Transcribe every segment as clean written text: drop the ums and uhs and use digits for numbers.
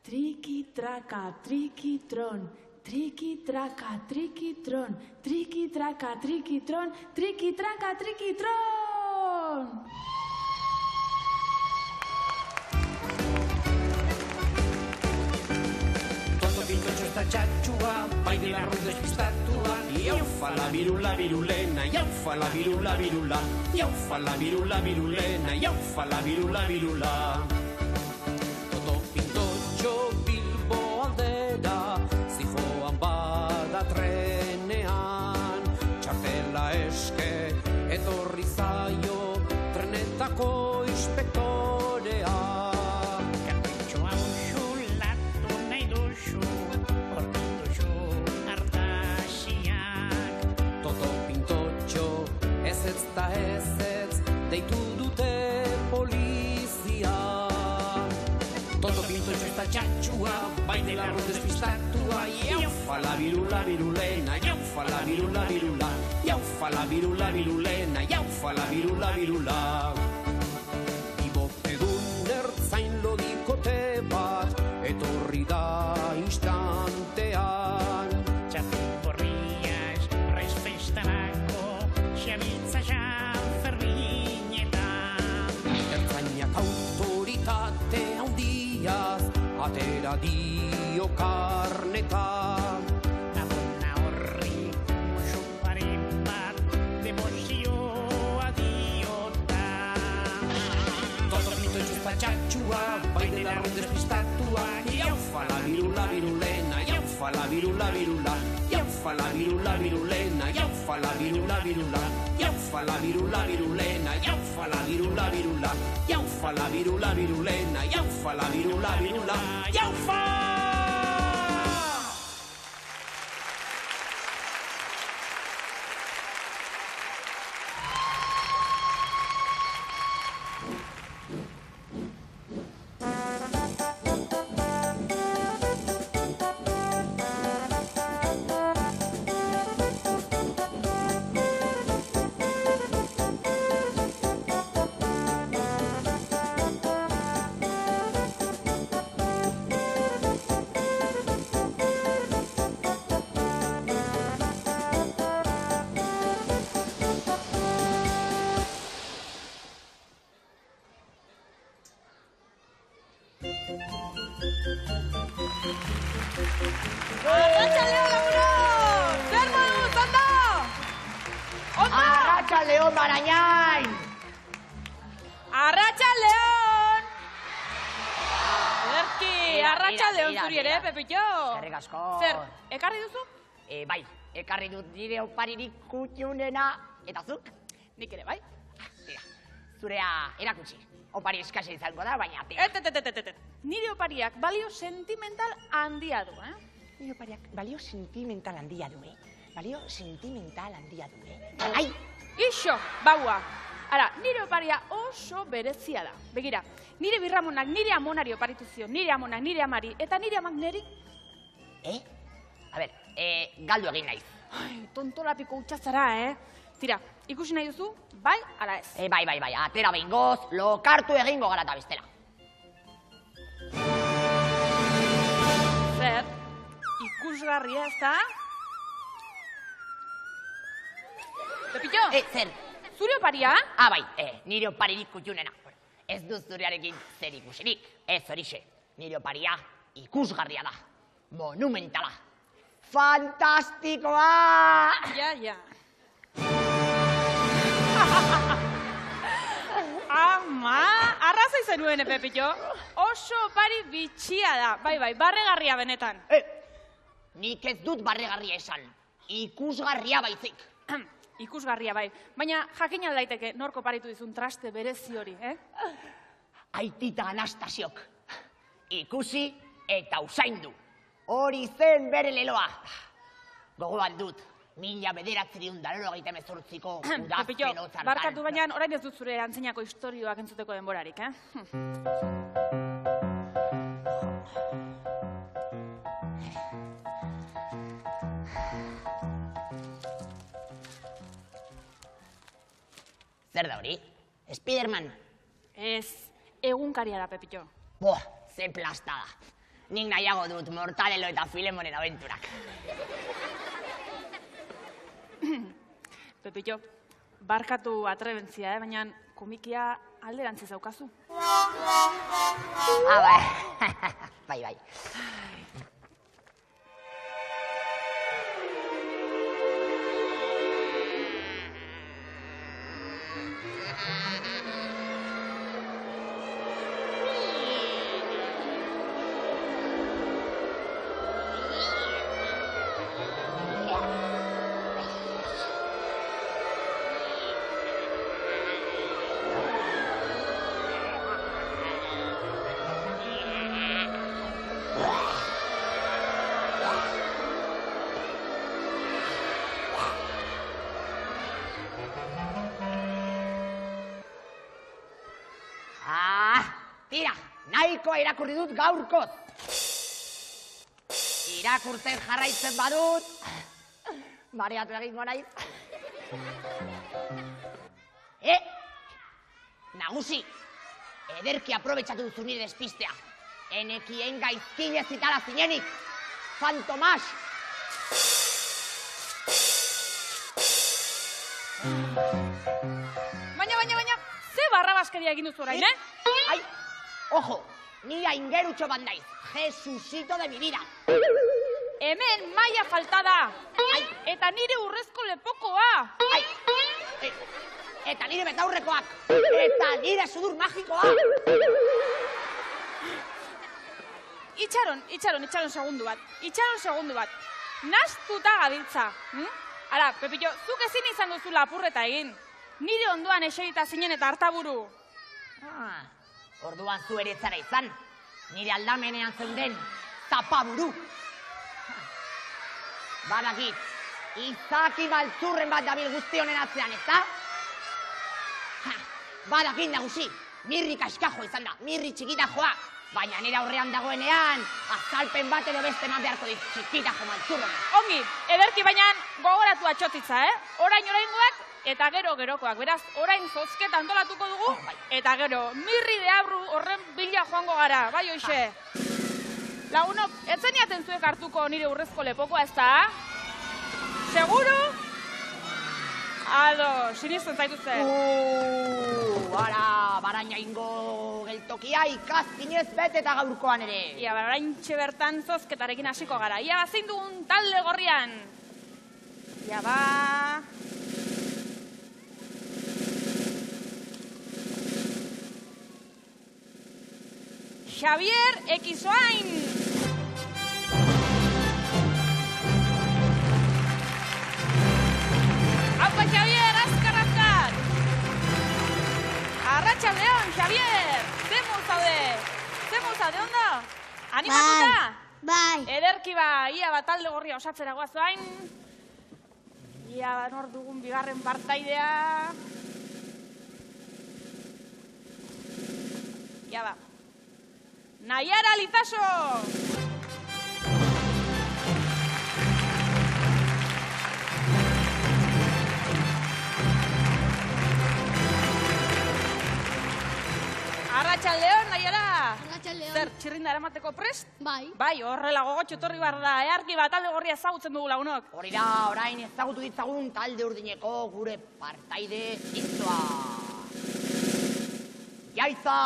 Triki-traka, triki-tron, triki-traka, triki-tron, triki-traka, triki-tron, triki-traka, triki-tron! Toto pintotxo ez da txatxua, bai dela arroz despistatua. Iaufa la virula virulena, iaufa la virula virula, iaufa la virula virulena, iaufa la virula virula. Toto pintotxo Bilbo aldera, zijoan bada trenean, txartela eske etorri zaio trenetako inspektorea. Ez, deitu dute polizia. Toto pintotxo ez da txatxua, bai dela arroz despistatua. Iaufa la virula virulena, iaufa la virula virula, iaufa la virula virulena, iaufa la virula virula. Ibote dun ertzain lodikote bat, etorri da instantean. Txatin borriaz, resfestarako, xabitza autoritate handiaz, atera dio karnetan. Abona horri, musuparen bat, demozioa diota. Toto pintotxo ez da txatxua, bai dela arroz despistatua. Iaufa la virula virulena, iaufa la virula virula, iaufa la virula virulena, iaufa la virula virula, iaufa la virula virulena, iaufa la virula virula, iaufa la virula virulena, iaufa la virula virula, iaufa! Arratxaldeon, lagunon! Zer moduz, ondo? Ondo? Arratxaldeon, Marañain! Arratxaldeon! Ederki, arratxaldeon zuri ere, Pepillo! Eskerrik asko! Zer, ekarri duzu? Bai, ekarri dut nire oparirik kutxunena, eta zuk? Nik ere, bai? Tira, zurea erakutsi. Opari eskase izango da, baina Et. Nire opariak balio sentimental handia du, Nire opariak balio sentimental handia du, Balio sentimental handia du, Ai! Ixo, baua! Ara, nire oparia oso berezia da. Begira, nire birramonak nire amonari oparitu zion, nire amonak nire amari, eta nire amak neri. A ber, galdu egin naiz. Ai, tontolapiko utxatzara, Tira, ikusi nahi duzu, bai, ala ez. Bai, atera behingoz, lokartu egingo gara eta bestela. Zer, ikusgarria ez da? Pepillo, Zer? zure oparia? Bai, nire oparirik kutxunena. Ez du zurearekin zer ikusirik, ez horixe. Nire oparia ikusgarria da, monumentala, fantastikoa! Ja. Ama, arrazoi zenuen, Pepillo. Oso opari bitxia da. Bai, barregarria benetan. Nik ez dut barregarria esan, ikusgarria baizik. Ikusgarria, bai. Baina jakin aldaiteke norko oparitu dizun traste berezi hori, Aitita Anastasiok, ikusi eta usaindu. Hori zen bere leloa. Gogoan dut, 1998ko Pepillo, udazken otzartan. barkatu baina orain ez dut zure antzeinako istorioak entzuteko denborarik, Zer da hori? Spiderman? Ez, egunkaria da, Pepillo. Ze plastada. nik nahiago dut Mortadelo eta Filemonen abenturak. Pepillo, barkatu atrebentzia, baina komikia alderantziz daukazu. Bai. Tira, nahikoa irakurri dut gaurkoz. Irakurtzen jarraitzen badut, mareatu egingo naiz. Nagusi, ederki aprobetxatu duzu nire despistea. Enekien gaizkile zitara zinenik. San Tomas! Baina, ze barrabaskeria egin duzu orain, Ai, ojo, ni aingerutxo bat naiz, Jesusito de mi vida. Hemen maia falta da. Eta nire urrezko lepokoa. Eta nire betaurrekoak. Eta nire sudur magikoa. Itxaron segundu bat. Nastuta gabiltza. Ara, Pepillo, zuk ezin izan duzu lapurreta egin. Nire ondoan eserita zinen eta hartaburu. Orduan zu ere zara izan. Nire aldamenean zeuden zapaburu. Badakit, izaki maltzurren bat dabil guzti honen atzean, ezta? Badakit, nagusi, mirri kaskajo izan da, mirri txikitajoa. Baina nire aurrean dagoenean, azalpen bat edo beste eman beharko dit txikitajo maltzurren. Ongi, ederki baina gogoratu atxotitza, oraingoak eta gerokoak. Beraz, orain zozketa antolatuko dugu, eta gero, mirri deabru horren bila joango gara, bai hoxe. Lagunok, etzeniaten zuek hartuko nire urrezko lepokoa, ez da? Seguro? Ado, sinisten zaituzte. Baraina ingo geltokia ikazkinez beteta gaurkoan ere. Ia, baraintxe bertan zozketarekin hasiko gara. Ia, zein dugun talde gorrian. Ia, ba... Xavier Ekizoain! Aupa, Xavier, azkar! Arratxaldeon, Xavier! Zemuz zaude, ondo? Animatuta? Bai. Ederki ba, ia bat talde gorria osatzera guazoain. Ia ba, nor dugun bigarren partaidea. Ia ba. Naiara Lizaso! Arratxaldeon, Naiara! Arratxaldeon. Zer, txirrinda eramateko prest? Bai. Bai, horrela gogotxo etorri behar da, earki bat talde gorria ezagutzen dugu lagunok. Hori da, orain ezagutu ditzagun talde urdineko gure partaide zintzoa. Jaiza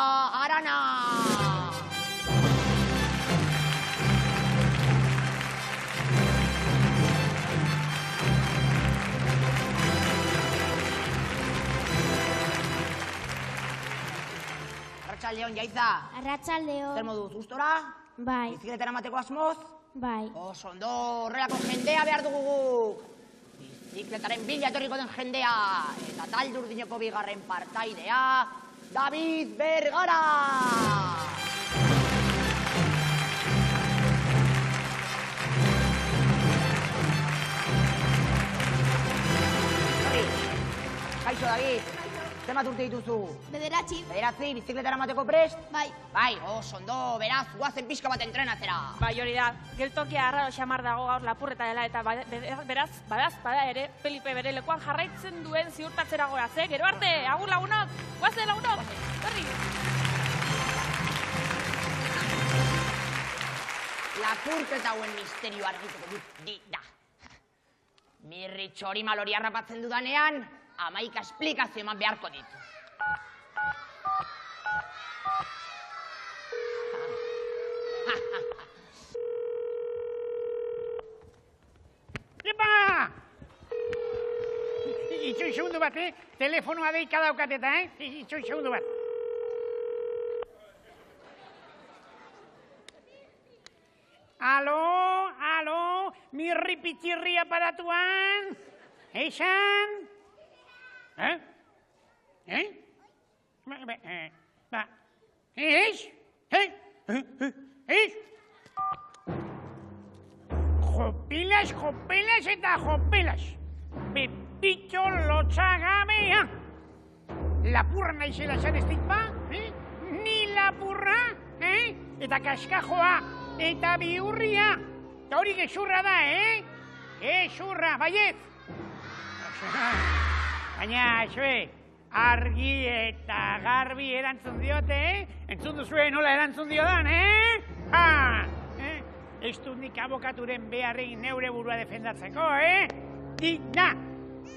Arana! Arratxaldeon, Jaiza. Arratxaldeon. Zer moduz, gustora? Bai. Bizikletara emateko asmoz? Bai. Oso ondo, horrelako jendea behar dugu guk. Bizikletaren bila etorriko den jendea. Eta talde urdineko bigarren partaidea, David Bergara! Kaixo, David. Zenbat urte dituzu? Bederatzi. Bederatzi, bizikletara emateko prest? Bai. Bai, oso ondo, beraz, guazen pixka bat entrenatzera. Bai, hori da, geltokia arraro xamar dago gaur lapurreta dela eta beraz, bada ere, Felipe bere lekuan jarraitzen duen ziurtatzera goaz, gero arte, agur lagunok, guazen lagunok, berri. lapurketa hauen misterio argituko dut da. Mirri txorimal hori harrapatzen dudanean, 11 esplikazio eman beharko ditu. Epa! Itxoin segundu bat, telefonoa deika daukateta, Itxoin segundu bat. Alo, Mirri Pitxirri aparatuan? Eixan? Eix? Jopelas eta jopelas. Pepitxo lotxagabea. Lapurra naizela esan ez dit ba? Ni lapurra? Eta kaskajoa. Eta bihurria. Eta hori gezurra da, Gezurra, baiet. Baina, argi eta garbi erantzun diote, Entzun duzue nola erantzun diodan, Ez dut nik abokaturen beharrein neure burua defendatzeko, Dina,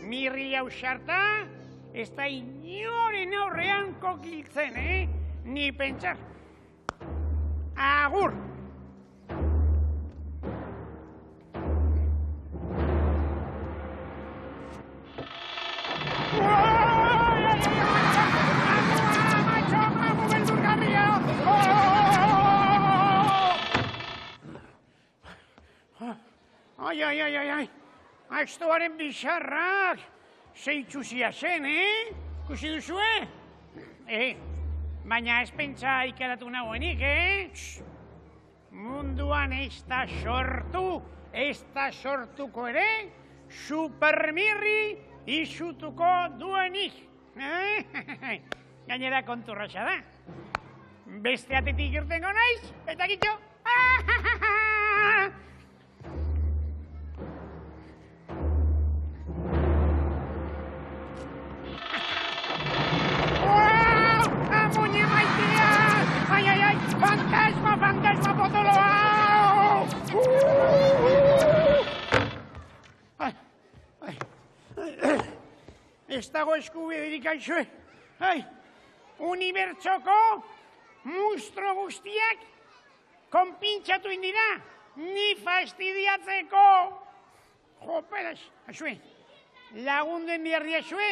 Mirri ausarta, ez da inoren aurrean kokiltzen, Ni pentsar. Agur! Ai, aiztoaren bizarrak, zeitxuzia zen, Kusi duzue? Baina ez pentsa ikaratu nagoenik, Munduan ez da sortuko ere, Supermirri izutuko duenik. Gainera konturraxa da. Beste atetik irtengo naiz, eta gitxo. Amuñe maitea! Ai, fantasma potoloa! Ez dago eskubiderik aixue. Unibertsoko monstro guztiak konpintxatu indira, ni fastidiatzeko. Joperas, aixue, lagunden biharri aixue,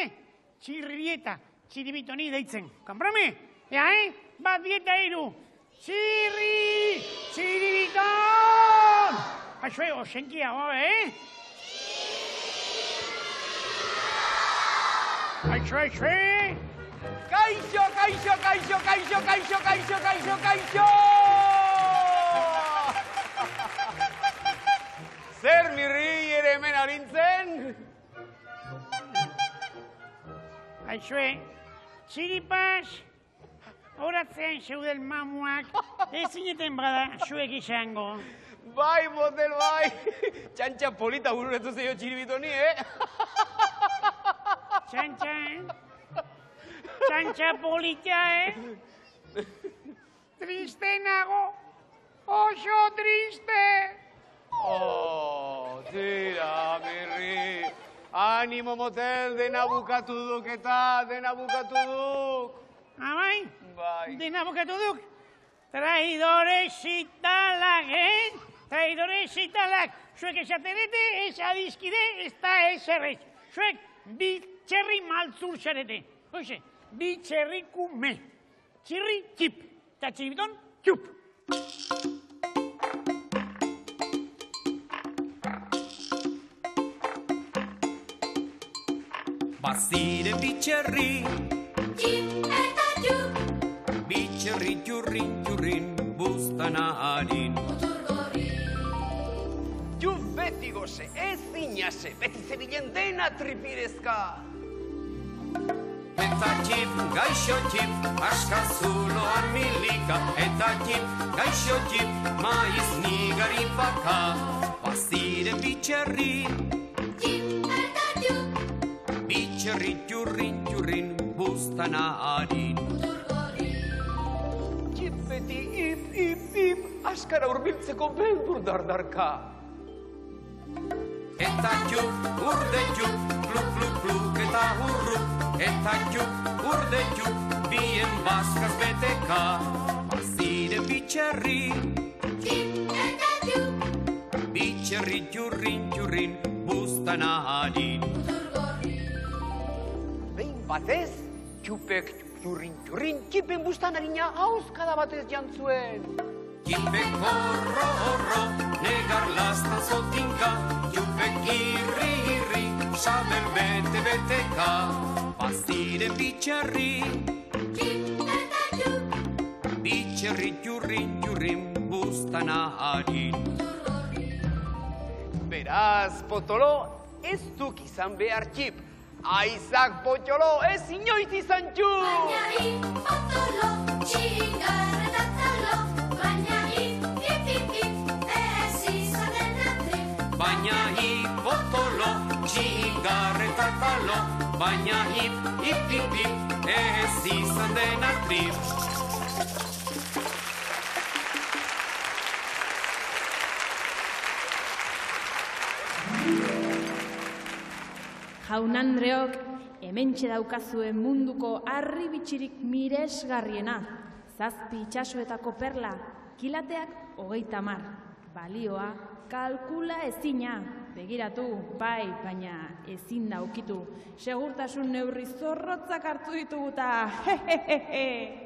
txirrieta, txiribitoni deitzen. Komprome? Bat dieta iru. Txiribiton! Aixue, osenkia, Aixue! Kaixo! Zer Mirri ere hemen arintzen? Aixue, txiripaz, horatzean zeuden mamuak, ez zineten bada zuek izango. Bai, motel, bai! Txantxa polita bururetu zeio txiribitoni, Txantxa polita, Triste nago, oso triste! Oh, tira, Mirri! Animo motel, dena bukatu duk eta, dena bukatu duk! Bai? Bai. Dena bukatu duk? Traidores italak, Traidores italak! Zuek esaterete, ez adizkide, ez da eserrez. Zuek bitxerri maltzur zarete. Hoxe, bitxerri kume. Txirri txip, eta txiribiton txup. Bazire bitxerri, Txip eta txup, bitxerri txurrin, buztan harin. mutur gorri. Txuf beti goze, ez zinase, beti zebilen dena tripirezka. Eta txip, gaixo txip, askazuloan milika. Eta txip, gaixo txip, maiz nigari baka. Bazire bitxerri, Txip eta txup, bitxerri txurrin, buztan harin. mutur gorri. Txip beti ip, maskara urbiltzeko beldur dardarka. Eta txuk, urde txuk, pluk, pluk, pluk eta hurru. Eta txuk, urde txuk, bien bazkaz beteka. Baziren bitxerri, Txip eta txup, bitxerri txurrin, txurrin, buztan aharin. mutur gorri. Behin batez, txupek txurrin, txipen bustan harina hauskada batez jantzuen. Txipek horro, horro, negar lastan zotinka. Txupek irri, irri, sabel bete, beteka. Baziren bitxerri, Txip eta txup, bitxerri txurrin, txurrin, buztan aharin. mutur gorri. Beraz, potolo, ez duk izan behar txip. Aizak potolo, ez inoiz izan txup! Baina potolo, txingar eta talo, baina ez izanen atrip. Baina hipotolo, txingar eta talo, baina hip, hip, hip, hip, ez izan den atrip. Jaun Andreok, hementxe daukazuen munduko harribitxirik miresgarriena. 7 itsasoetako perla, kilateak 30. Balioa, kalkula ezina. Begiratu, bai, baina ezin da ukitu. Segurtasun neurri zorrotzak hartu dituguta. Hehehehe.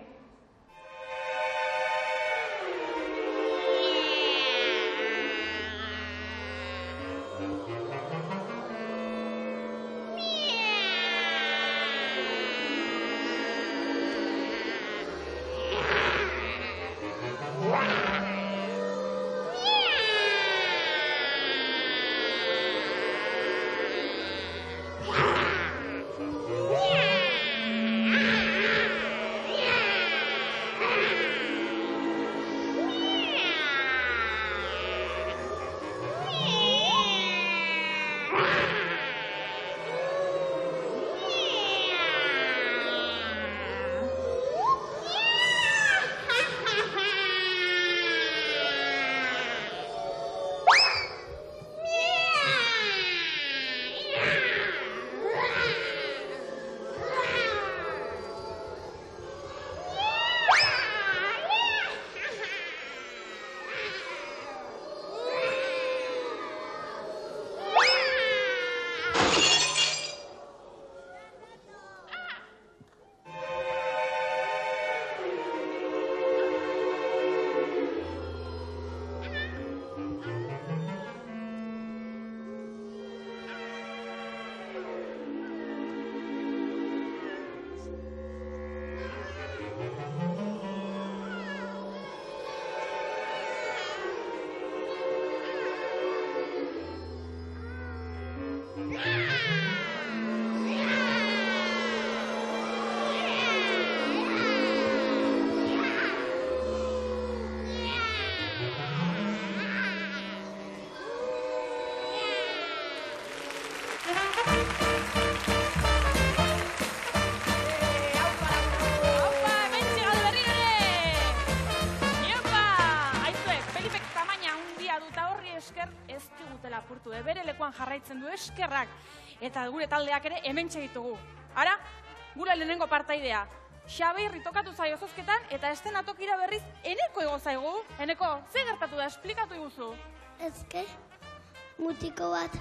Bere lekuan jarraitzen du eskerrak eta gure taldeak ere hementxe ditugu. Ara, gure lehenengo partaidea. Xabirri tokatu zaio zozketan eta estenatokira berriz Eneko ego zaigu. Eneko, ze gertatu da, esplikatu iguzu. Ezke, mutiko bat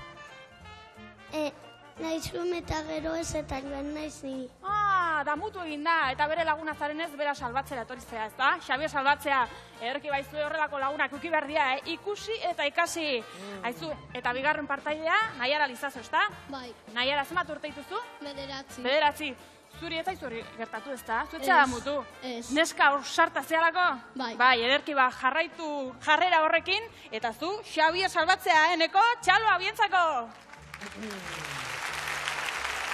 naizun eta gero ez eta joan naiz ni. Da mutu egin da, eta bere laguna zaren ez bera salbatzera etoritzea, ez da? Xabier salbatzea, ederki baizue horrelako lagunak uki behar dira, ikusi eta ikasi. Aizu, eta bigarren partaidea, Naiara Lizazo, ez da? Bai, Naiara, zenbat urte dituzu? 9. 9. Zuri eta izuri gertatu ez da? Zuetxea da mutu? Ez. Neska hor sarta zealako? Bai. Bai, ederki jarraitu jarrera horrekin, eta zu, Xabier salbatzea, Eneko, txaloa bientzako!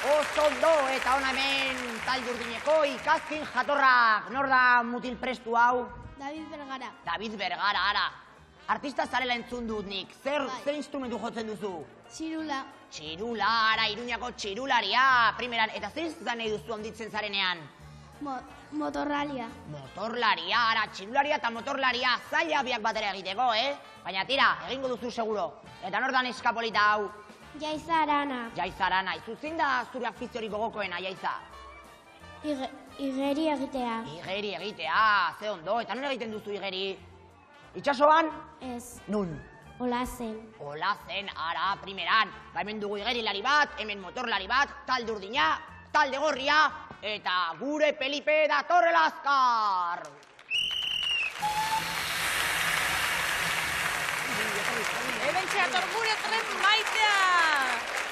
Ozondo eta hona hemen Taldurdineko ikazkin jatorrak. Nor da mutil prestu hau? David Bergara. David Bergara, ara. Artista zarela entzun dut nik. Zer instrumentu jotzen duzu? Txirula. Txirula, ara, Iruñako txirularia, primeran. Eta zer izan nahi duzu onditzen zarenean? Motorralia. Motorlaria, ara, txirularia eta motorlaria zaila biak batera egiteko, Baina tira, egingo duzu seguro. Eta nor da neska polita hau? Jaiza Arana. Jaiza Arana, izuzin da zure afiziorik gogokoena, Jaiza? Igeri egitea. Igeri egitea, ze ondo, eta non egiten duzu igeri? Itxasoan? Ez. Nun? Olazen. Olazen, ara, primeran. Ba, hemen dugu igerilari bat, hemen motorlari bat, talde urdina, talde gorria, eta gure Felipe datorrela azkar! Hemen txeator gure tren maitea!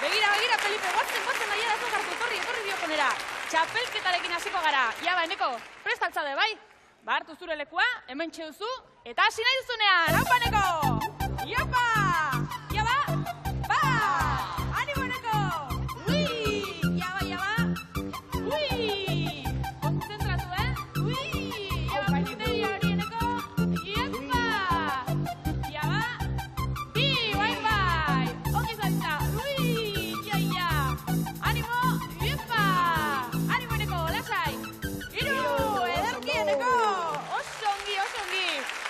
Begira, Felipe, guatzen nahi da zokartu, etorri biokonera. Txapelketarekin hasiko gara. Ja, ba, Eneko, prest altzade, bai? Ba, hartu zure lekua, hemen txeuzu, eta hasi nahi duzunean, haupa, Eneko! Iopa! Ja, ba! Ba! Animo, Eneko! Ui! Ja, ba! Ui! Konzentratu, Ui! Ja, ba, punteria hori, Eneko! Iopa! Ja, ba! Bi, bai! Ongi zaitza! Ui! Ja! Animo! Iopa! Animo, Eneko, lasai! Iru! Ederki, Eneko! Oso ongi!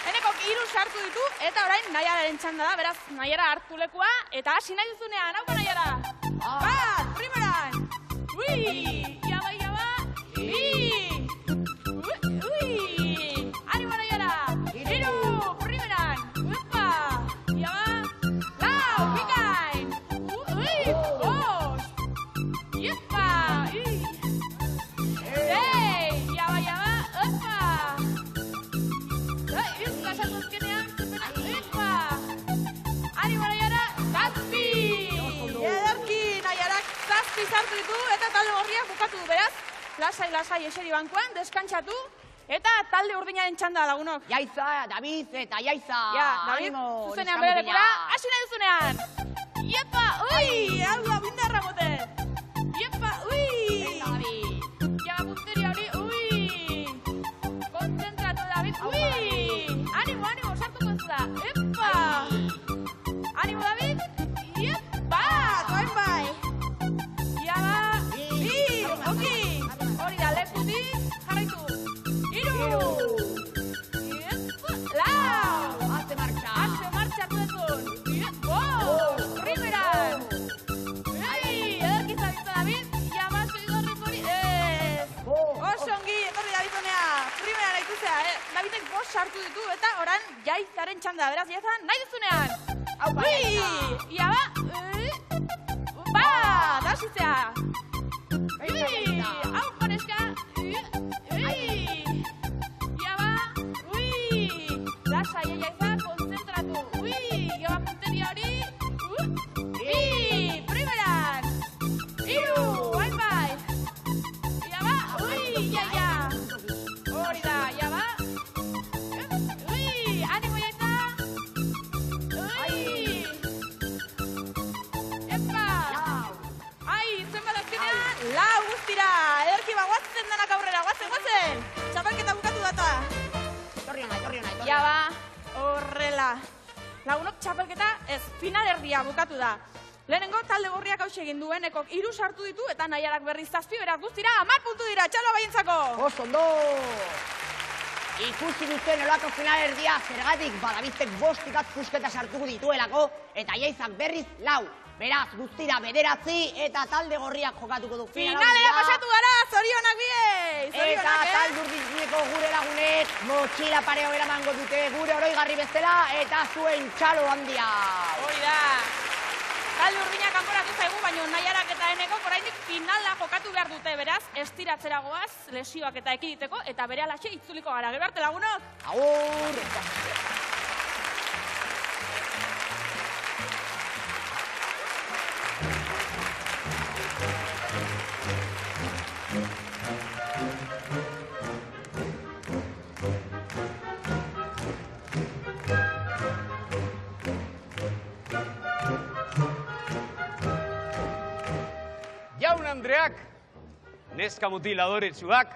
Eneko, iru sartu ditu, eta orain Naiararen txanda da, beraz, Naiara hartu lekua, eta hasi nahi duzunean, haupa Naiara! Bat, primeran! Ui! Ja ba! Bi! Ui! Animo Naiara! Iru! Primeran! Uepa! Ja ba! Lau! Bikain! Ui! Bost! Iepa! Sei! Ja ba! Uepa! Iepa, sartu azkenean! Iepa! Animo Naiara! Zazpi! Ederki Naiarak zazpi sartu ditu eta talde gorriak bukatu du, beraz. Lasai eseri bankuan, deskantsatu, eta talde urdinaren txanda lagunok. Jaiza, David eta Jaiza! Ja, David, zuzenean bere lekura, hasi nahi duzunean! Iepa, ui! Hau da, bindarra mote! Iepa, ui! Ja, punteria hori, ui! Konzentratu, David, ui! Animo, sartuko ez da! Epa! Animo, David! Iepa! Bai! Ja, ba! Bi! Oki! Hori da, lekutik, jarraitu! Iru! Iepa! Lau! Haze martxa! Hartu dezun! Bost! Primeran! Ederki zabitza, David! Ja, ba, segidorrik hori! Oso ongi, etorri David honea! Primeran haituzea, Davidek bost sartu ditu, eta oran Jaizaren txanda, beraz, Jaiza, nahi duzunean! Aupa, Jaiza! Ja, ba! Ba! Dasitzea! Hau, pareska! Ja, ba! Lasai, Jaiza, konzentratu! Ja, ba, punteria hori! Bi! Primeran! Iru! Bai! Ja, ba! Ja! Hori da, ja, ba! Animo, Jaiza! Epa! Zenbat azkenean? Lau guztira! Ederki ba, guatzen danak aurrera, guatzen! Txapelketa bukatu data! Etorri hona! Ja ba, horrela. Lagunok txapelketa ez, finalerdia bukatu da. Lehenengo talde gorriak hauxe egin dueneko hiru sartu ditu eta Naiarak berriz zazpi, beraz guztira 10 puntu dira, txalo baientzako! Oso ondo! Ikusi duten olako finalerdia, zergatik Badabiztek 5 pusketa sartuko dituelako, eta Jaizak berriz 4. Beraz, guztira 9 eta talde gorriak jokatuko du finalera pasatu gara, zorionak biei! Eta talde urdineko gure lagunek motxila pareo eramango dute gure oroigarri bezala eta zuen txalo handia. Hori da! Talde urdinak kanporatu zaigu, baina Naiarak eta Enekok oraindik finala jokatu behar dute, beraz, estiratzera goaz, lesioak eta ekiditeko, eta berehalaxe itzuliko gara. Gero arte lagunok! Agur! Jaun Andreak, neska mutiladoretsuak,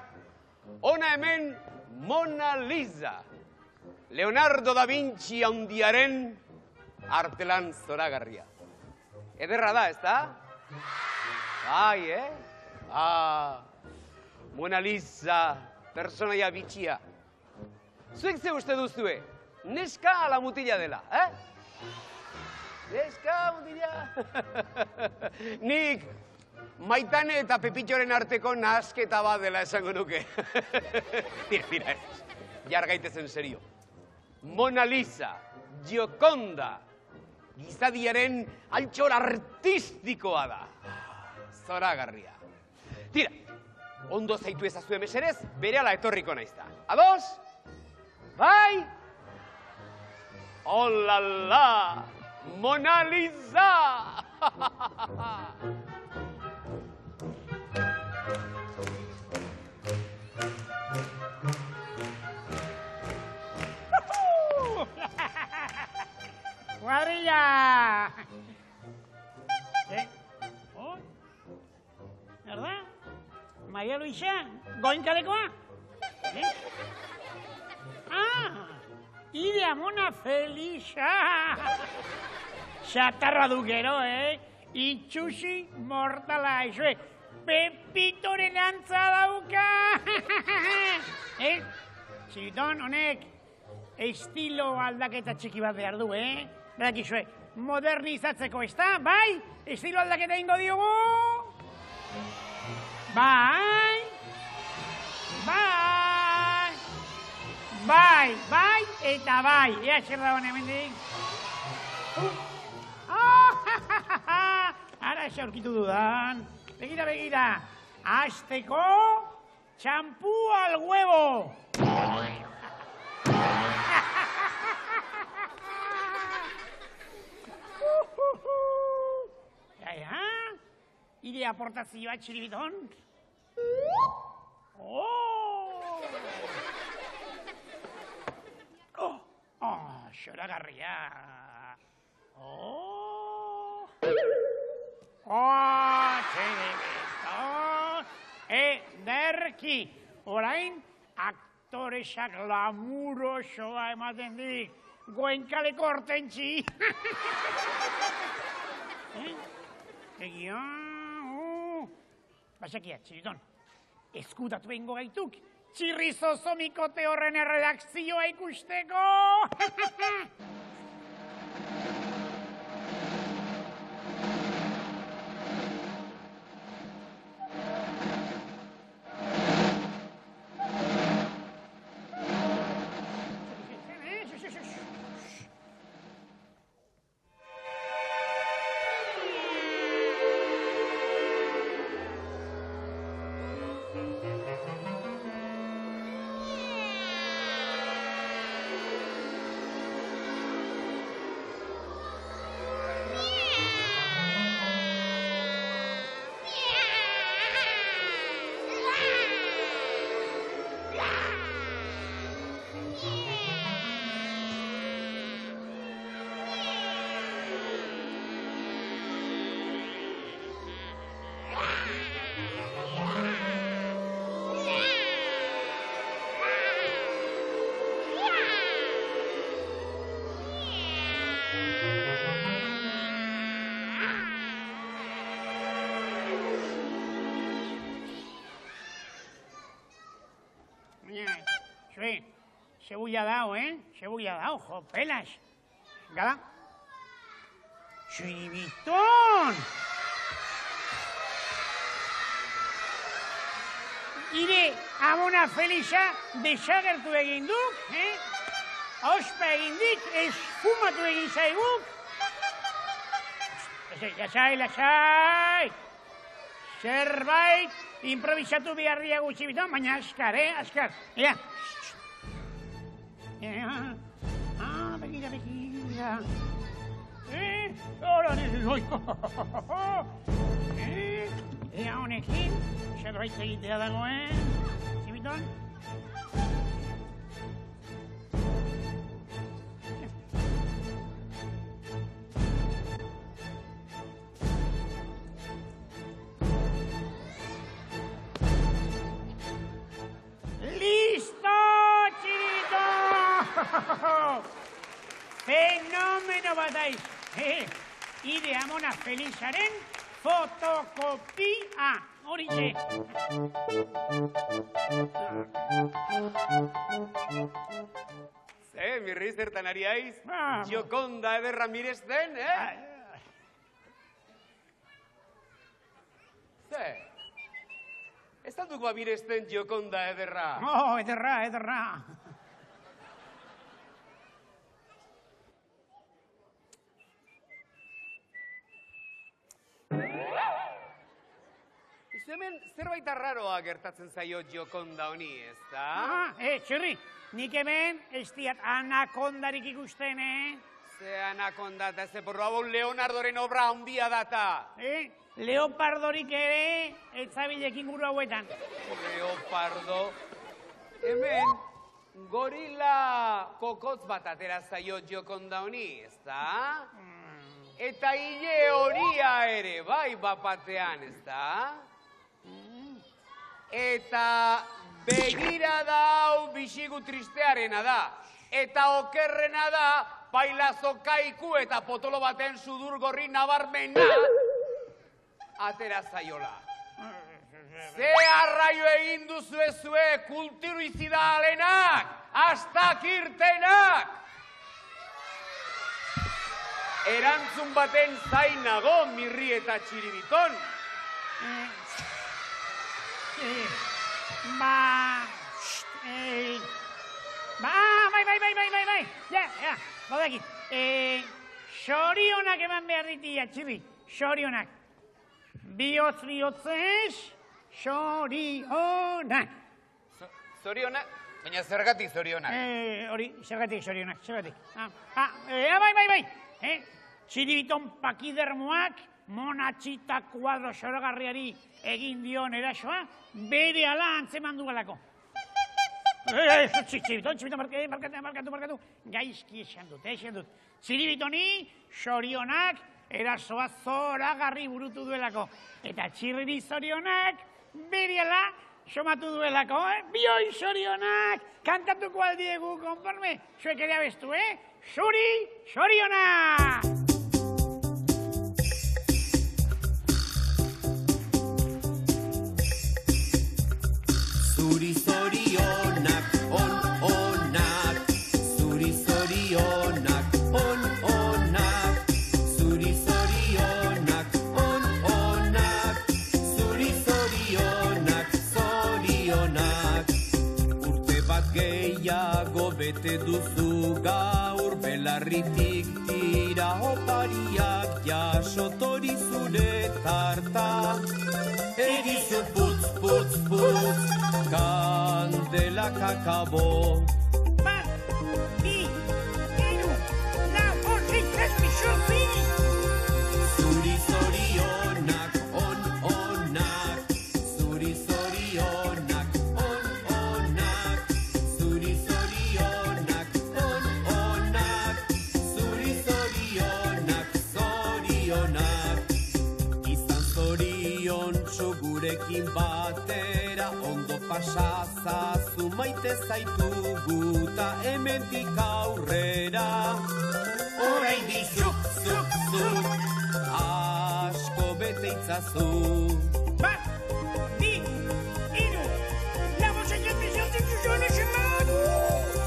ona hemen Mona Lisa, Leonardo da Vinci handiaren artelan zoragarria. Ederra da, ez da? Bai, Mona Lisa, personaia bitxia. Zuek ze uste duzue? Neska ala mutila dela, Neska, mutila? Nik Maitane eta Pepitxoren arteko nahasketa bat dela esango nuke. Tira, jar gaitezen serio. Mona Lisa, Gioconda, gizadiaren altxor artistikoa da. Zoragarria. Tira, ondo zaitu ezazue meserez, berehala etorriko naizta. Ados? Bai? Olala! Mona Lisa! ¡Cuadrilla! ¿Verdad? María Luisa, goinkalekoa? Idea Mona Felisa! Xatarra du gero, Itxusi mortala, izue. Pepitoren antza dauka! Txiton, honek, estilo aldaketa txiki bat behar du, Berak izue, modernizatzeko, ez da? Bai? Estilo aldaketa ingo diogu? Bai? Bai? Bai eta bai. Ea zer da hone hemendik. Ara ez aurkitu dudan. Begira. Azteko txampu al huevo. Ire aportazioa txiribiton. Xoragarria. Txiribiton. Ederki. Orain, aktoresak lamurosoa ematen dik. Goenkaleko hortentzi. Egia. Basakia, txiriton. Eskutatu egingo gaituk. Txirrizozomikote horren erredakzioa ikusteko! Zebulla dao, Zebulla dao, jopelas. Gala. Txiribiton! Ire Mona Felisa desagertu egin duk, Ospa egin dik, esfumatu egin zaiguk. Lasai. Zerbait improvisatu beharria gutxi biton, baina askar, askar. Ea. Begira. Hola, ea honekin, zerbait egitea dagoen, zibiton. Listo, txirito! Fenomeno bat daiz. Idea Mona Felisaren fotokopia. horixe. Mirri, zertan ari haiz? Ba, Jokonda ederra miresten, Ze? Ez da duk miresten Jokonda ederra? Oh, ederra. Izu hemen zerbait arraroa gertatzen zaio Jokonda honi, ez da? Txirri, nik hemen ez diat anakondarik ikusten, Ze anakonda eta ze porro hau Leonardoren obra handia data. Leopardorik ere, ez zabilek inguru hauetan. Leopardo. Hemen, gorila kokotz bat atera zaio Jokonda honi, ez da? Eta hile horia ere, bai, bapatean, ez da? Eta begira da hau bisigu tristearena da. Eta okerrena da, pailazo kaiku eta potolo baten sudur gorri nabarmena atera zaiola. Ze arraio egin duzuezue kulturizidalenak, astak irtenak! Erantzun baten zainago, Mirri eta Txiribiton. Bai. Ja, badakit. Sorionak eman behar ditia, Txirri. Sorionak. Bihotz-bihotzez, sorionak. Zorionak? Baina zergatik zorionak? Hori, zergatik sorionak, zergatik. Bai. Txiribiton pakidermoak monatxita kuadro sorogarriari egin dion erasoa, bere ala antzeman duelako. Txiribiton, markatu. Gaizki esan dut. Txiribitoni, sorionak, erasoa zoragarri burutu duelako. Eta Txirriri zorionak, bere ala somatu duelako, Bioi sorionak, kantatuko aldiegu, konforme, zuek ere abestu, Zuri, sorionak! Zuri zorionak, onak, zuri zorionak, onak, zuri zorionak, onak, zuri zorionak, zorionak. Urte bat gehiago bete duzu gaur, belarritik tira opariak jasotori zure tarta. Egizu putz, kandelak akabo. Bat, bi, hiru, lau, bost, zazpi, zortzi. Zuri zorionak, onak, zuri zorionak, onak, zuri zorionak, onak, zuri zorionak, zorionak. Izan zoriontsu gurekin batera, ondo pasazazu maite zaitugu ta hemendik aurrera. Oraindik zuk, asko bete itzazu. Bat, bi, hiru, lau, bost, zazpi, zortzi, zortzi,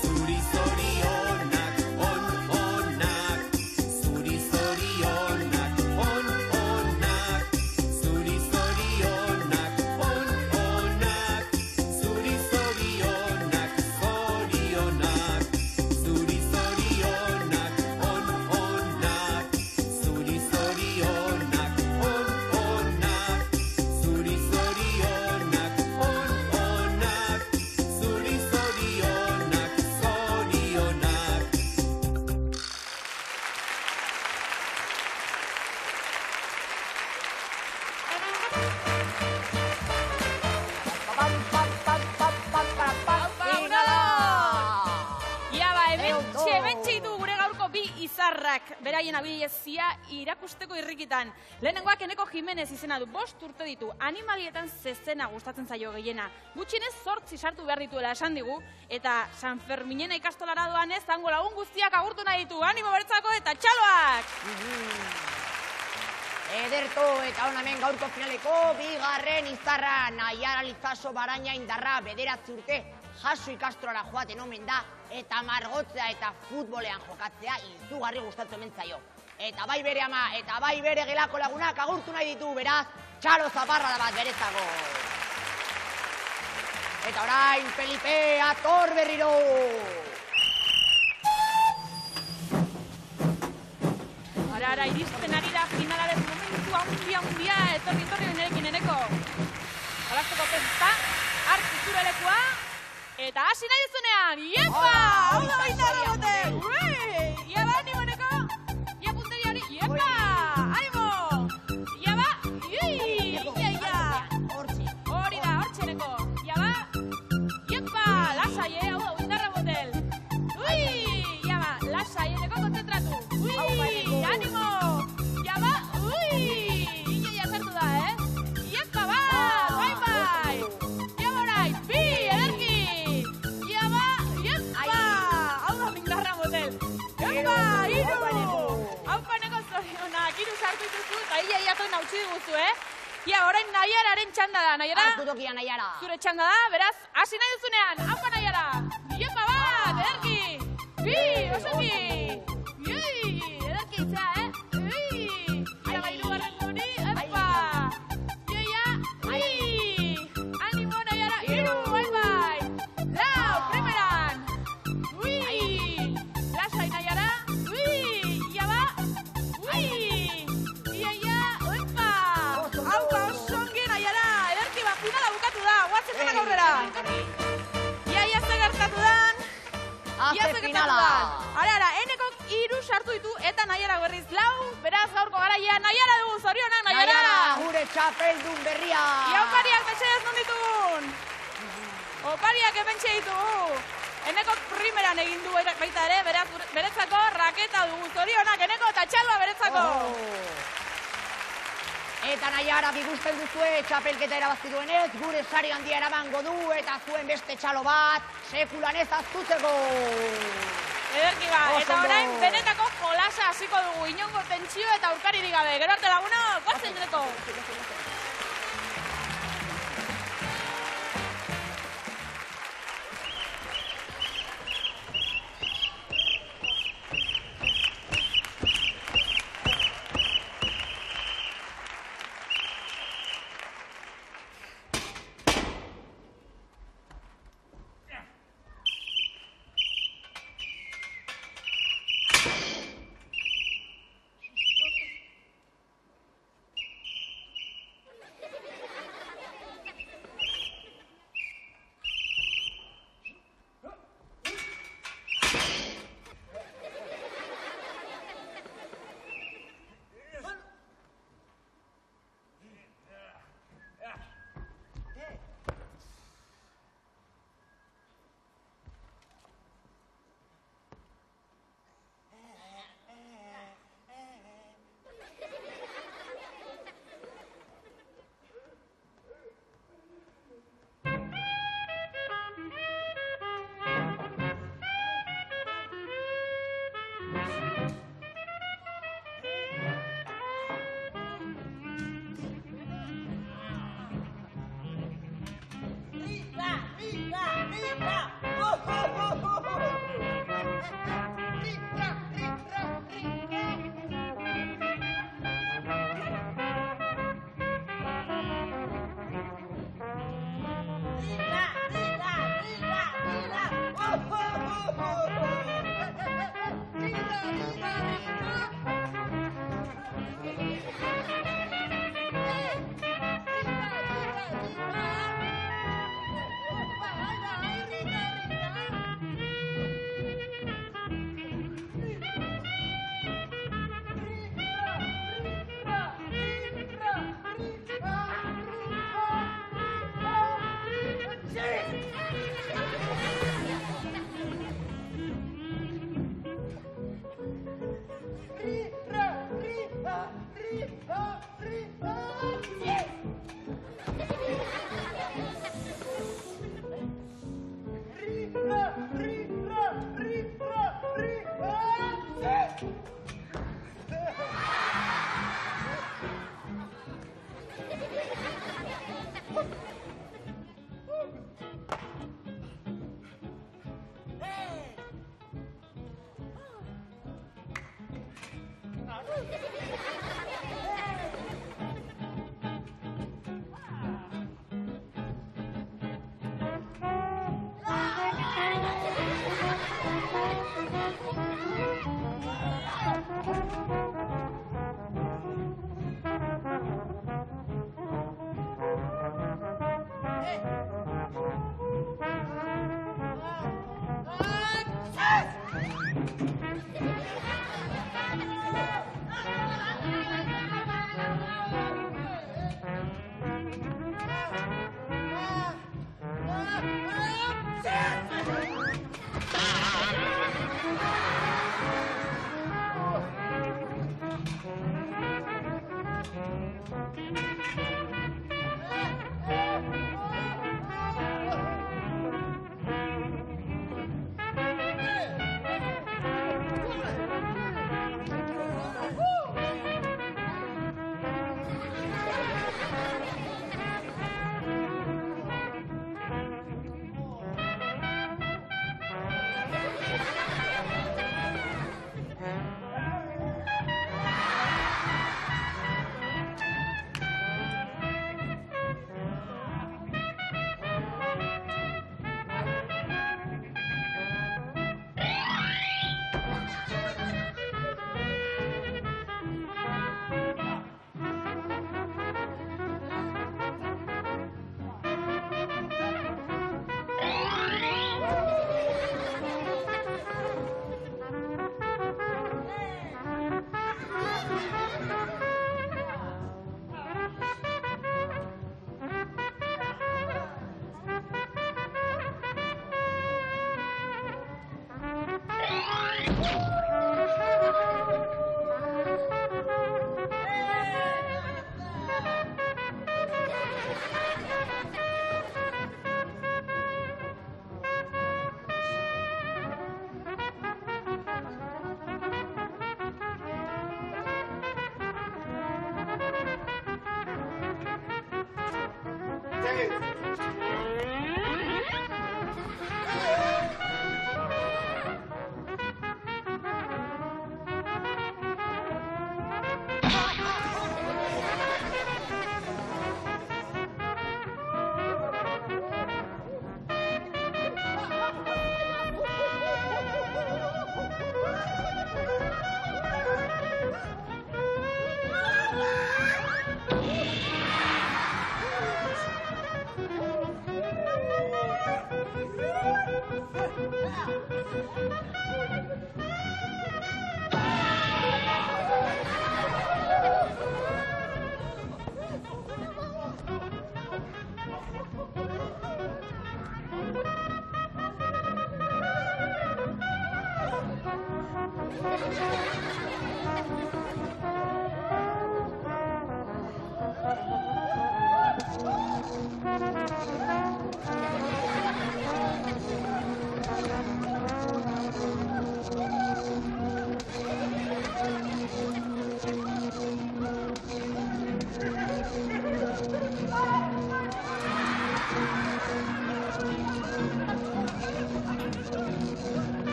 Zuri zorionak, onak, zuri zorionak, onak, zuri zorionak, onak, zuri zorionak, zorionak, zuri zorionak, onak, zuri zorionak, onak, zuri zorionak, onak, zuri zorionak, zorionak. Hemen txitu gure gaurko bi izarrak, beraien abilezia irakusteko irrikitan. Lehenengoak Eneko Jimenez izena du, 5 urte ditu, animalietan zezena gustatzen zaio gehiena. Gutxinez 8 sartu behar dituela esan digu, eta San Ferminena ikastolara doanez, zango lagun guztiak agurtu nahi ditu, animo bertzako eta txaloak! Ederto, eta hona hemen gaurko finaleko bigarren izarra. Naiara Lizaso Baraina Indarra 9 urte jaso ikastrora joaten omen da, eta margotzea eta futbolean jokatzea izugarri gustatu hemen zaio. Eta bai bere ama, eta bai bere gelako lagunak agurtu nahi ditu, beraz, txalo zaparra da bat beretzako. Eta orain, Felipe, ator berriro! Ara, iristen ari da finalaren momentu handia, etorri nerekin eneko. Olazteko pesta, hartu zure lekua, eta hasi nahi duzunean, iepa! Hau da baita dagote! Iaba, animo eneko! Ia punteria hori, iepa! Animo! Iaba, ia! Hori da, hortxe eneko! Iaba, iepa! Lasai, hau da, indarra botel! Iaba, lasai eneko kontzentratu! Animo! Iaba, ia sartu da, Iepa, bai! Iaba orain, bi, ederki! Iaba, iepa! Hau da, mindarra motel! Iepa, iru! Haupaneko zorionak, iru sartu dituzu, eta ia toin hautsi diguzu, Ia, orain Naiararen txanda da, Naiara? Hartu tokia, Naiara! Zure txanda da, beraz, hasi nahi duzunean, haupa Naiara! Iepa bat, ederki! Bi, osoki! Ederki itzea, Ia gairu garren guri, epa! Ia, animo Naiara, iru, bai! Lau, primeran! Lasai Naiara, ia ba! Ia, epa! Haupa, osongi Naiara, ederki ba, finala bukatu da, guatzen denak aurrera! Ia ze gertatu dan! Aze finala! Ara, enekok 3 sartu ditu eta Naiara berriz 4, beraz gaurko garaia Naiara dugu, zorionak Naiara! Naiara, gure txapeldun berria! Ia opariak mesedez non ditugun! Opariak hementxe ditugu! Enekok primeran egin du baita ere, beraz beretzako raketa dugu, zorionak eneko eta txalua beretzako! Eta Naiara bigusten duzue txapelketa erabazti duenez, gure sari handia eramango du eta zuen beste txalo bat sekulan ez aztutzeko. Ederki ba, eta orain benetako jolasa hasiko dugu, inongo tentsio eta aurkaririk gabe. Gero arte laguno, gozen deneko!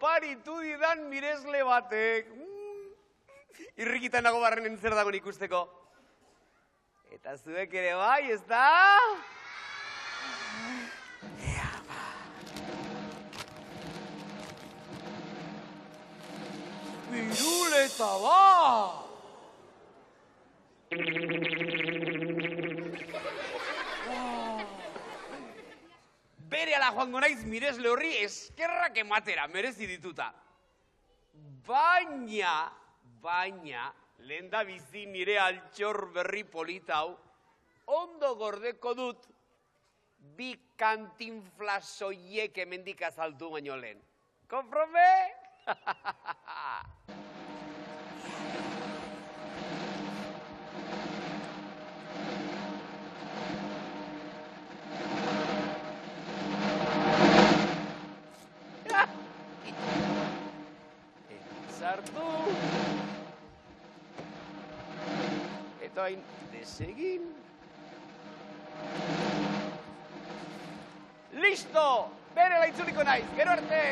oparitu didan miresle batek. Irrikitan nago barrenen zer dagoen ikusteko. Eta zuek ere bai, ez da? Piruleta bat! Berehala joango naiz miresle horri eskerrak ematera, merezi dituta. Baina, lehendabizi nire altxor berri polita hau, ondo gordeko dut, bi kantinflasoiek hemendik azaldu baino lehen. Konfrome? Sartu. Eta hain desegin. Listo! Berela itzuliko naiz, gero arte!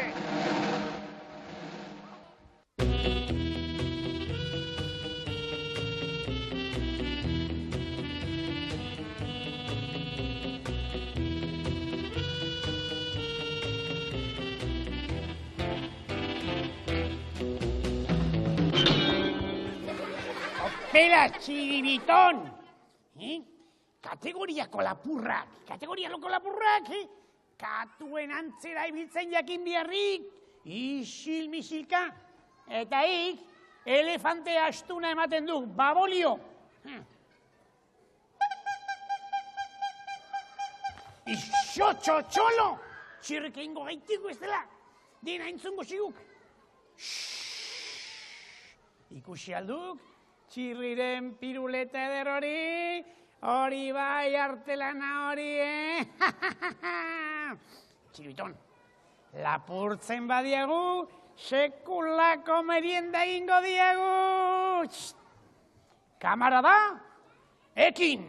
Pela txiribitón! Kategoriako lapurrak, katuen antzera ibiltzen jakin biharrik, isil-misilka, Eta elefante astuna ematen du, babolio. Ixo, txotxolo! Txirrik egingo gaitiko ez dela. Dina entzungo ziguk. Ikusi alduk, txirriren piruleta eder hori bai artelana hori, Txiribiton, lapurtzen badiagu, sekulako merienda ingo diagu. Kamarada, ekin!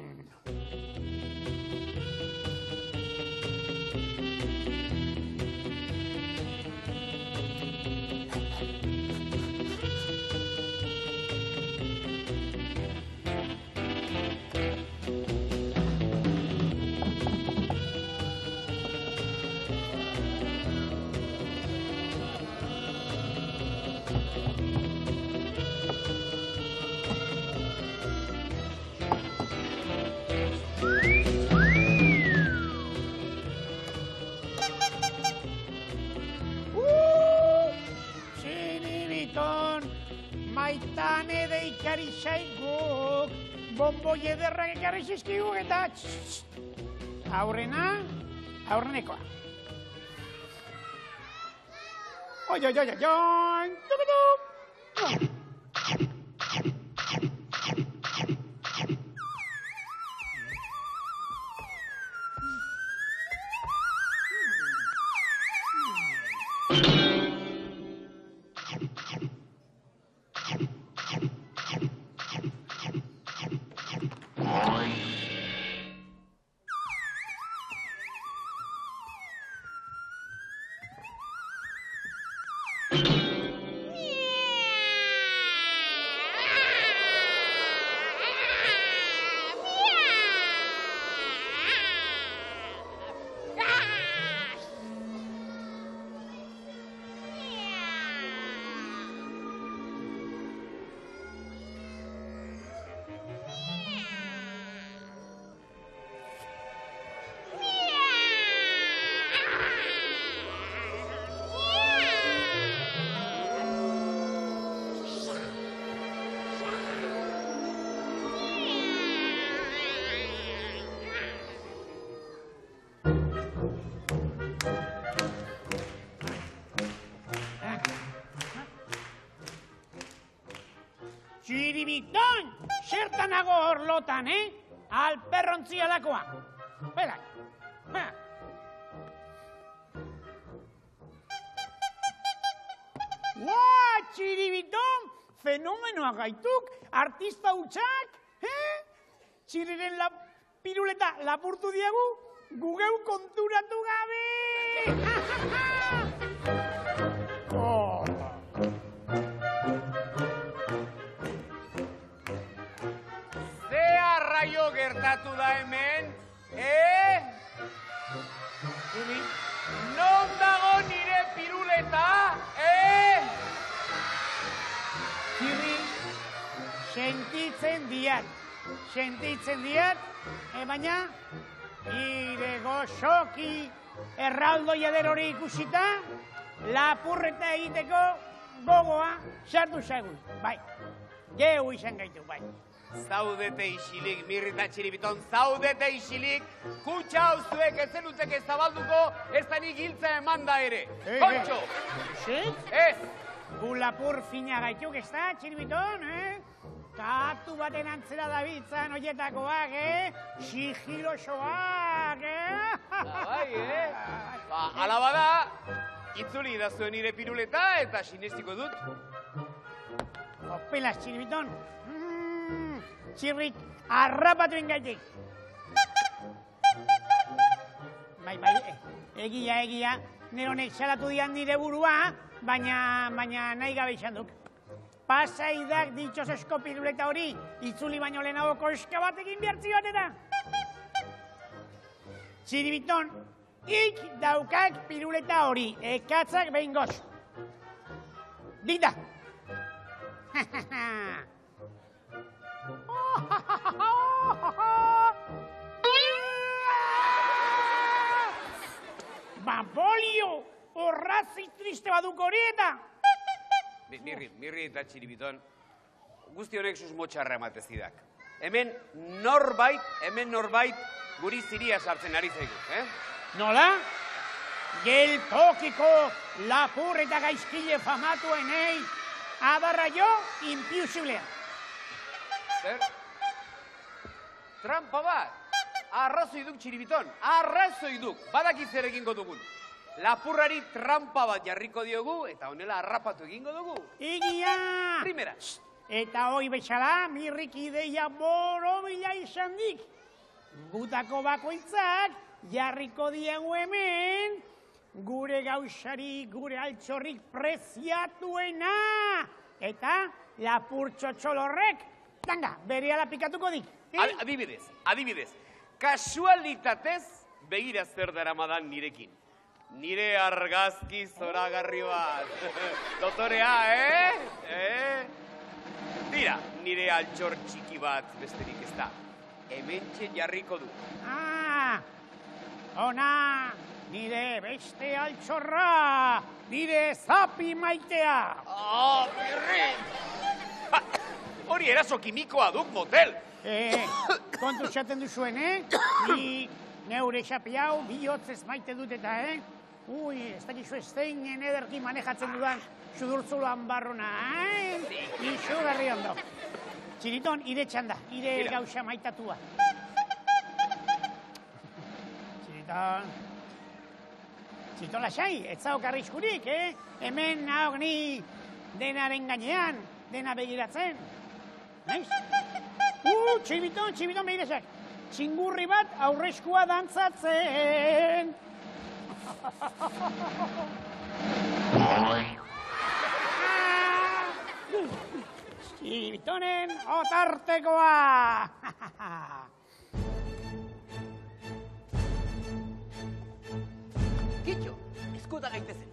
Maitane deikari zaiguk, bomboi ederrak ekarri zizkiguk eta aurrenekoa. Oi, tukutu! Txiribiton, zertan nago horlotan, Alperrontzi alakoa. Bera. Ua, Txiribiton, fenomenoa gaituk, artista hutsak, Txirriren piruleta lapurtu diagu, gugeu konturatu gabe. Arraio gertatu da hemen, Non dago nire piruleta, Txirri, sentitzen diat, baina, ire gozoki erraldo jader hori ikusita, lapurreta egiteko gogoa sartu zaigu, bai, geu izan gaitu, bai. Zaudete isilik, Mirrita Txiribiton, zaudete isilik, kutsa hau zuek ez zenutek ez zabalduko, ez da nik hiltza eman da ere. Kontxo! Ez! Gu lapur fina gaituk ez da, Txiribiton, Katu baten antzera dabiltzan oietakoak, Sigilosoak, Bai, Ala bada, itzuli da zuen nire piruleta eta sinestiko dut. Opelas, Txiribiton. Txirrik, arrapatuen gaitik. Bai, egia, nire honek salatu dian nire burua, baina nahi gabe izan duk. Pasaidak ditxosesko piruleta hori, itzuli baino lehenago koska batekin bihartzi bat eta. Txiribiton, ik daukak piruleta hori, ekatzak behin goz. Dita! Babolio, horrazi triste baduk hori eta Mirri eta txiribiton, guzti honek susmotxarra ematezidak. Hemen norbait guri ziria sartzen ari zaigu, Nola? Geltokiko lapur eta gaizkile famatuenei adarra jo impiusiblea. Zer? Trampa bat! Arrazoi duk txiribiton, arrazoi duk! Badaki zer egingo dugun. Lapurrari trampa bat jarriko diogu eta honela harrapatu egingo dugu. Egia! Primera. Eta hoi betxala, Mirrik ideia borobila izan dik. Gutako bakoitzak jarriko diegu hemen gure gauzari, gure altxorrik preziatuena. Eta lapur txotxolorrek, tanga, berehala pikatuko dik. Adibidez, kasualitatez begira zer daramadan nirekin. Nire argazki zoragarri bat. Dotorea, Tira, nire altxor txiki bat besterik ez da. Hementxe jarriko du. Ona, nire beste altxorra, nire zapi maitea. Mirri! Hori eraso kimikoa duk motel. Kontu txaten duzuen, Ni neure xapi hau bihotzez maite dut eta, ez dakizu esteinen ederki manejatzen dudan sudurtzuloan barruna, Izugarri ondo. Txiriton, ire txanda, ire gauza maitatua. Txiriton lasai, ez zauk arriskurik, Hemen nauk ni denaren gainean, dena begiratzen. Naiz? Txiriton begirazak. Txingurri bat aurreskua dantzatzen. Txiritonen otartekoa. Kitxo, eskuta gaitezen.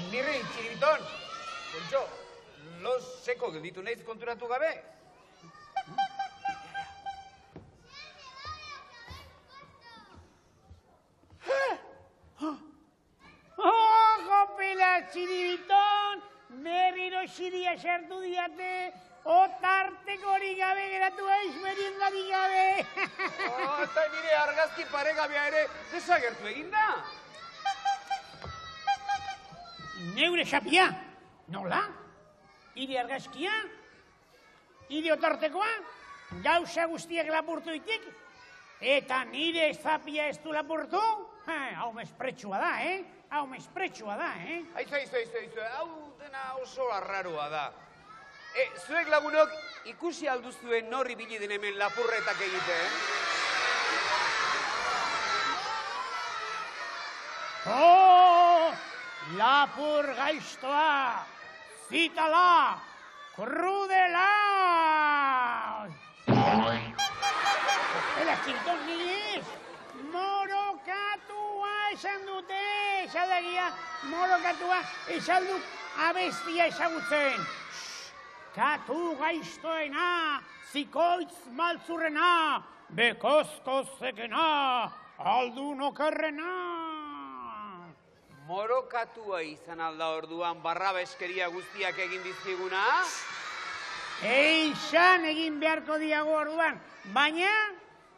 Mirri, txiribiton, kontxo, los seko gelditu naiz konturatu gabe. Jopela, txiribiton, berriro xiria sartu diate, otarteko hori gabe geratu aiz meriendari gabe. Eta nire argazki paregabea ere desagertu eginda. Neure xapia, nola? Ire argazkia? Ire otartekoa? Gauza guztiak lapurtu ditik? Eta nire zapia ez du lapurtu? Hau mespretsua da, Hau mespretsua da, Aizu, hau dena oso arraroa da. Zuek lagunok ikusi alduzuen nor ibili den hemen lapurretak egiten? Lapur gaiztoa, zitala, krudela! Ela, txinton, nire morokatua esan dute, esadagia, morokatua esan duk abestia ezagutzen. Katu gaiztoena, zikoitz maltzurrena, bekozko zekena, aldun okerrena. Morokatua izan alda orduan barrabeskeria guztiak egin dizkiguna? Eixan egin beharko diago orduan, baina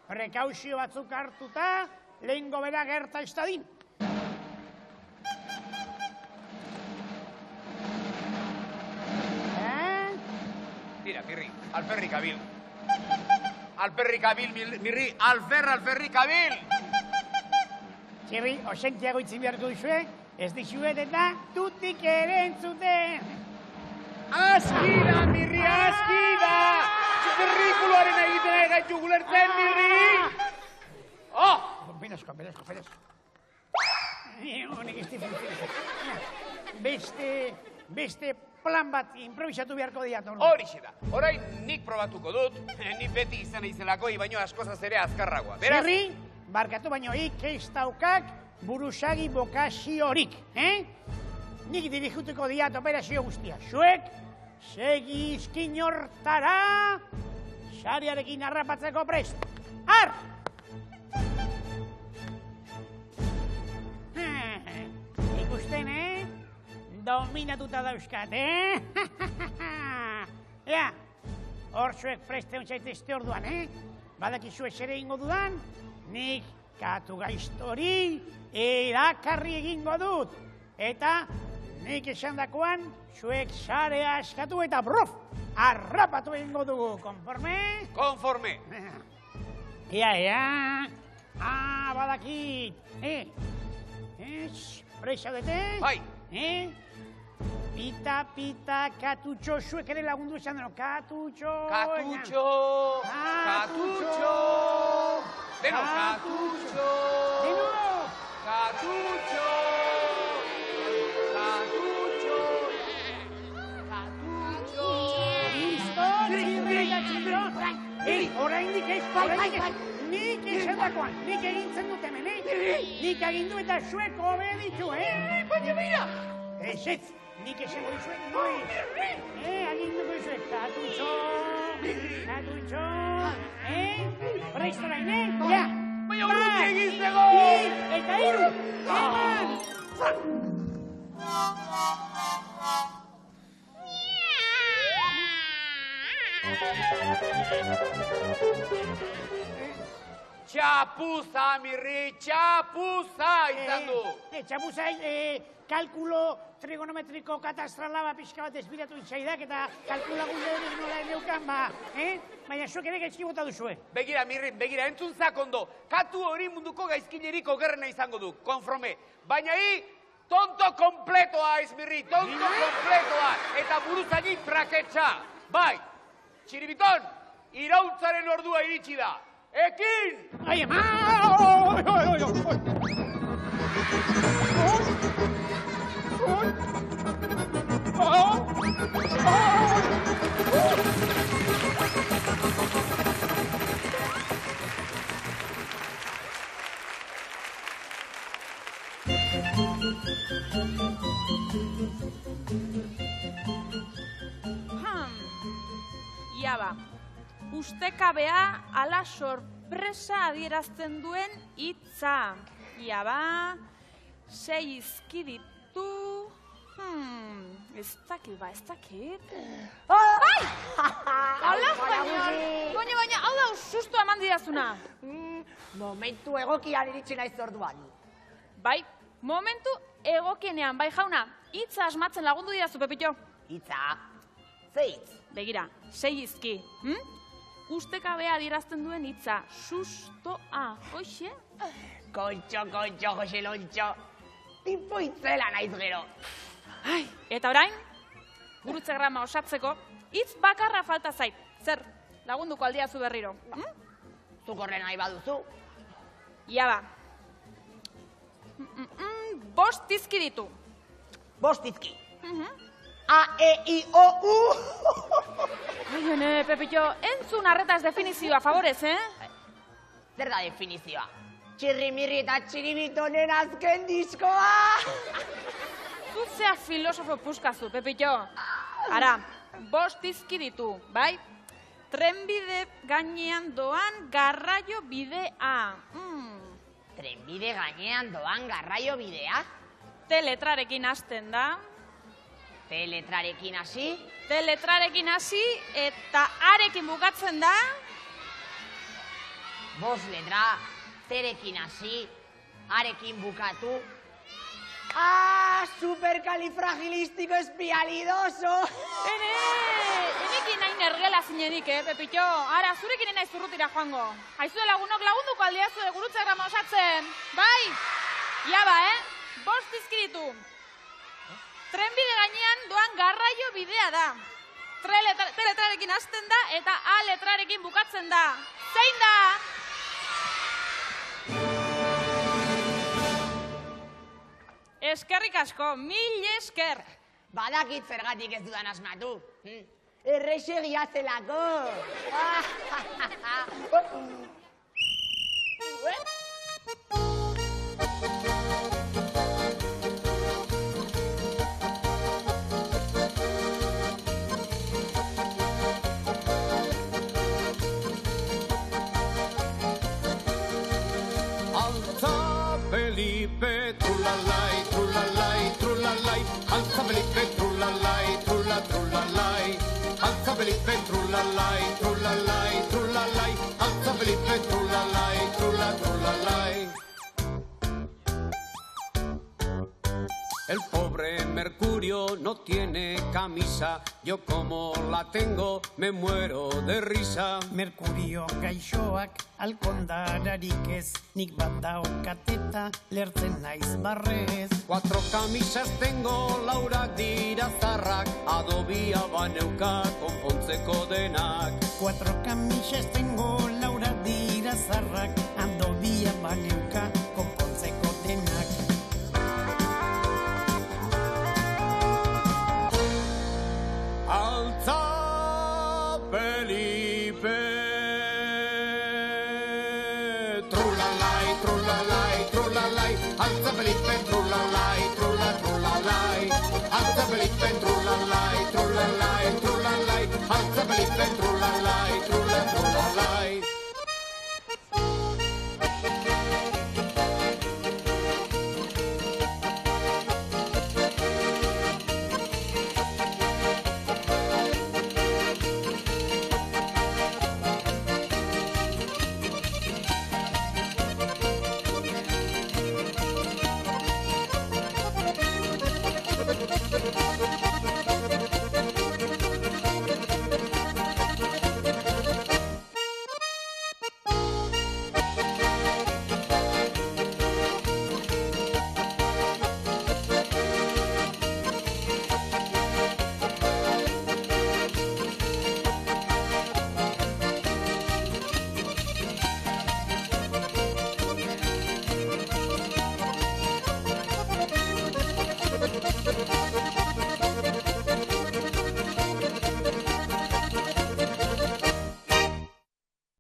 prekauzio batzuk hartuta lehengo bera gerta estadin. Tira, Mirri, alferrik abil. Alferrik abil, Mirri, alferrik abil! Txirri, osentiago itzin beharko duzue, ez dizuet eta tutik ere entzuten. Askida, Mirri, askida! Zerrikuloaren egiten egaitu gulertzen, Mirri! Oh! Konpenasko. Honek ez funtzionatzen. Beste plan bat improvisatu beharko diat. Horixe da. Orain nik probatuko dut, nik beti izan izelakoi, baino askozaz ere azkarragoa. Beraz, Txirri, barkatu baino ik ez daukak buruzagi bokaziorik, Nik dirijutuko diat operazio guztia. Zuek, segi izkin hortara, sariarekin harrapatzeko prest. Har! Ikusten, Dominatuta dauzkat, Ea, hor zuek preste ontsaitezte orduan, Badakizu esere ingo dudan, nik katu gaiztori erakarri egingo dut. Eta nik esan dakoan, zuek sarea askatu eta brof, harrapatu egingo dugu. Konforme? konforme. Ea. Badakit. Presa dute? Bai. Pita, katutxo, zuek ere lagundu esan deno, katutxo. Katutxo. Deno, katutxo. Deno. Katutxo. Listo, txirrika, txirrika. Oraindik ez. Nik esan dakoan, nik egintzen dut hemen, Nik agindu eta zuek obeditu, Baina mira! Ez, nik esan dut zuek, noi. Aginduko zuek, katutxo. Presta orain, Ja. Baina urruti egiztego! Eta hiru, eman! Txapuza, Mirri, txapuza izan du! Txapuza, kalkulo trigonometriko katastrala pixka bat espiratu itzaidak eta kalkula gunde nola neukan, Baina zuek ere gaizki bota duzue. Begira, Mirri, entzun zakondo. Katu hori munduko gaizkinerik okerrena izango du, konforme. Baina tonto kompletoa ez, Mirri, tonto kompletoa. Eta buruzagi traketxa. Bai, txiribiton, iraultzaren ordua iritsi da. Ekin! Ai, ama! Ia ba, ustekabea ala sorpresa adierazten duen hitza. Ia ba, 6 izki ditu... Ez dakit. Bai! Ala, baina, hau da, sustu eman didazuna. Momentu egokian iritsi naiz orduan. Bai, momentu egokienean, bai jauna, hitza asmatzen lagundu didazu, Pepito. Hitza, ze hitz? Begira, 6 izki. Ustekabea adierazten duen hitza, sustoa, hoxe? Kontxo, Jose Lontxo. Tipo itzela naiz gero. Eta orain, gurutze grama osatzeko, hitz bakarra falta zait. Zer, lagunduko aldiazu berriro. Zuk horren nahi baduzu. Ia ba. Bost dizki ditu. Bost dizki. A, E, I, O, U. Ai, hene, Pepillo, entzun arretaz definizioa, favorez, Zer da definizioa? Txirrimirri eta txiribitonen azken diskoa. Zuzea filosofo puskazu, Pepillo. Ara, bost dizki ditu, bai? Trenbide gainean doan garraio bidea. Trenbide gainean doan garraio bidea? Teletrarekin hasten da. Teletrarekin hasi? Teletrarekin hasi eta arekin bukatzen da. Bost letra, terekin hasi, arekin bukatu. Supercalifragilístico espialidoso! Enekin nahi nergela zinenik, Pepillo. Ara, zurekin nahi zurrutira joango. Haizue lagunok lagunduko aldiazu gurutzagrama osatzen. Bai? Ia ba, bost dizkiritu. Trenbide gainean doan garraio bidea da. Teletrarekin hasten da eta A letrarekin bukatzen da. Zein da? Eskerrik asko, mil esker. Badakit zergatik ez dudan asmatu. Errexegia zelako. Alza Felipe, trulalai, trulalai, trulalai. Alza Felipe, trulalai, trulalai. Alza Felipe, trulalai, trulalai, trulalai. Alza Felipe, trulalai, trulalai. El pobre Mercurio no tiene camisa, yo como la tengo me muero de risa. Merkurio gaixoak alkondararik ez, nik bat daukateta lertzen naiz barrez. 4 camisas tengo, laurak dira zarrak, adobia baneuka konpontzeko denak. 4 camisas tengo, laura dira zarrak, adobia baneuka konpontzeko denak. Alza Felipe, trulalai, trulalai, trulalai. Alza Felipe, trulalai, trulalai. Alza Felipe, trulalai, trulalai, trulalai. Alza Felipe, trulalai, trulalai.